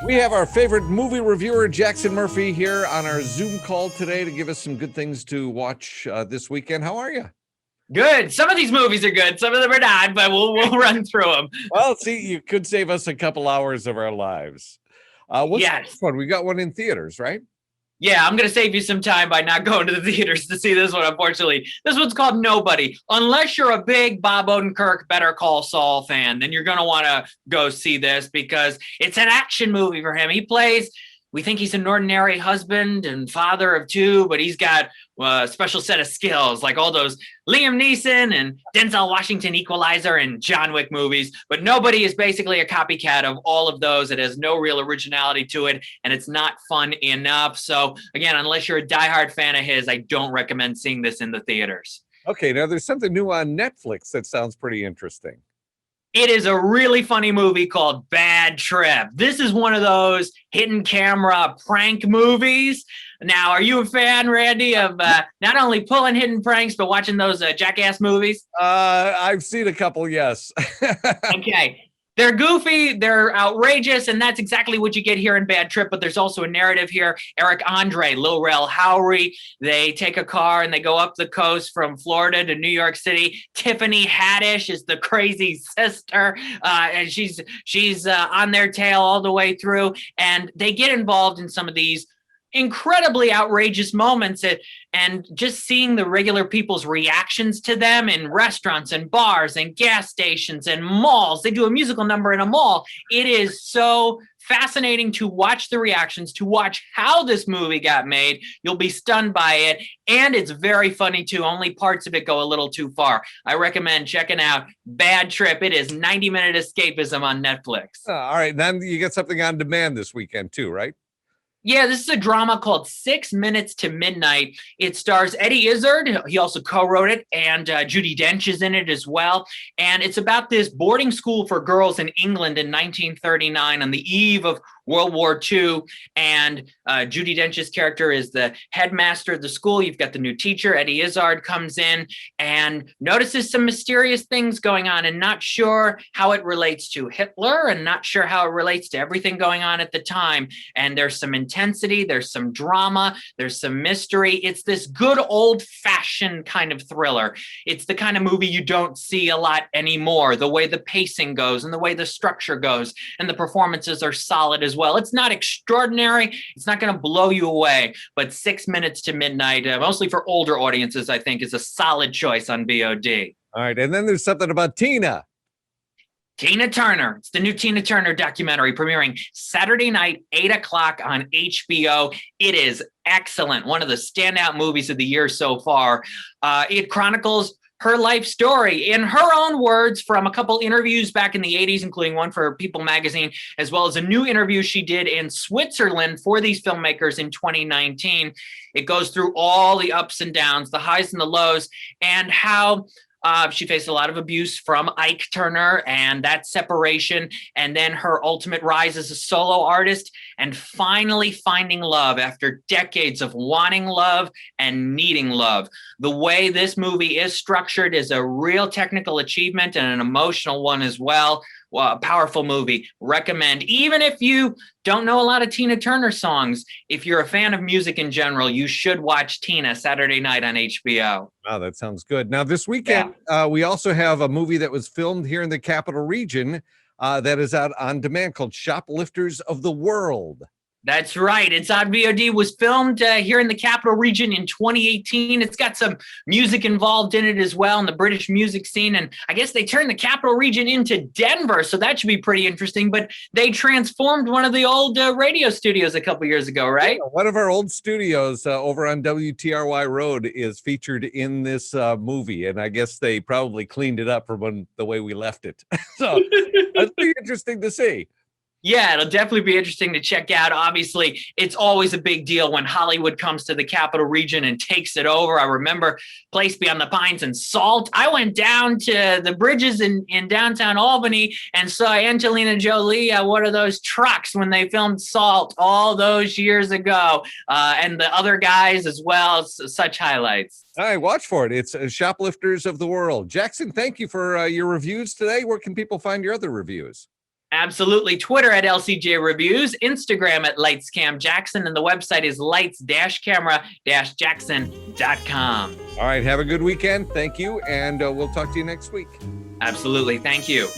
We have our favorite movie reviewer, Jackson Murphy, here on our Zoom call today to give us some good things to watch this weekend. How are you? Good. Some of these movies are good. Some of them are not, but we'll run through them. Well, see, you could save us a couple hours of our lives. What's the Yes. next one? We got one in theaters, right? Yeah, I'm going to save you some time by not going to the theaters to see this one, unfortunately. This one's called Nobody. Unless you're a big Bob Odenkirk Better Call Saul fan, then you're going to want to go see this because it's an action movie for him. We think he's an ordinary husband and father of two, but he's got a special set of skills like all those Liam Neeson and Denzel Washington Equalizer and John Wick movies. But Nobody is basically a copycat of all of those. It has no real originality to it, and it's not fun enough. So again, unless you're a diehard fan of his, I don't recommend seeing this in the theaters. Okay, now there's something new on Netflix that sounds pretty interesting. It is a really funny movie called Bad Trip. This is one of those hidden camera prank movies. Now, are you a fan, Randy, of not only pulling hidden pranks, but watching those Jackass movies? I've seen a couple, yes. Okay. They're goofy, they're outrageous, and that's exactly what you get here in Bad Trip, but there's also a narrative here. Eric Andre, Lil Rel Howery, they take a car and they go up the coast from Florida to New York City. Tiffany Haddish is the crazy sister, and she's on their tail all the way through, and they get involved in some of these incredibly outrageous moments and just seeing the regular people's reactions to them in restaurants and bars and gas stations and malls. They do a musical number in a mall. It is so fascinating to watch the reactions, to watch how this movie got made. You'll be stunned by it. And it's very funny too. Only parts of it go a little too far. I recommend checking out Bad Trip. It is 90-minute escapism on Netflix. All right. Then you get something on demand this weekend too, right? Yeah, this is a drama called 6 Minutes to Midnight. It stars Eddie Izzard. He also co-wrote it, and Judi Dench is in it as well. And it's about this boarding school for girls in England in 1939 on the eve of World War II. And Judi Dench's character is the headmaster of the school. You've got the new teacher, Eddie Izzard, comes in and notices some mysterious things going on and not sure how it relates to Hitler and not sure how it relates to everything going on at the time. And there's some intensity, there's some drama, there's some mystery. It's this good old-fashioned kind of thriller. It's the kind of movie you don't see a lot anymore, the way the pacing goes and the way the structure goes, and the performances are solid as well. It's not extraordinary. It's not going to blow you away, but 6 Minutes to Midnight, mostly for older audiences, I think, is a solid choice on VOD. All right. And then there's something about Tina. Tina Turner. It's the new Tina Turner documentary premiering Saturday night, 8 o'clock on HBO. It is excellent. One of the standout movies of the year so far. It chronicles her life story in her own words from a couple interviews back in the 80s, including one for People magazine, as well as a new interview she did in Switzerland for these filmmakers in 2019. It goes through all the ups and downs, the highs and the lows, and how she faced a lot of abuse from Ike Turner and that separation, and then her ultimate rise as a solo artist, and finally finding love after decades of wanting love and needing love. The way this movie is structured is a real technical achievement and an emotional one as well. Well, a powerful movie. Recommend. Even if you don't know a lot of Tina Turner songs, if you're a fan of music in general, you should watch Tina Saturday night on HBO. Wow, that sounds good. Now, this weekend, we also have a movie that was filmed here in the Capital Region that is out on demand called Shoplifters of the World. That's right. It's on VOD. Was filmed here in the Capital Region in 2018. It's got some music involved in it as well, in the British music scene. And I guess they turned the Capital Region into Denver, so that should be pretty interesting. But they transformed one of the old radio studios a couple years ago, right? Yeah, one of our old studios over on WTRY Road is featured in this movie. And I guess they probably cleaned it up from the way we left it. So that's pretty interesting to see. Yeah, it'll definitely be interesting to check out. Obviously, it's always a big deal when Hollywood comes to the Capital Region and takes it over. I remember Place Beyond the Pines and Salt. I went down to the bridges in downtown Albany and saw Angelina Jolie on one of those trucks when they filmed Salt all those years ago, and the other guys as well. Such highlights. All right, watch for it. It's Shoplifters of the World. Jackson, thank you for your reviews today. Where can people find your other reviews? Absolutely. Twitter at LCJ Reviews, Instagram at LightsCamJackson, and the website is lights-camera-jackson.com. All right. Have a good weekend. Thank you. And we'll talk to you next week. Absolutely. Thank you.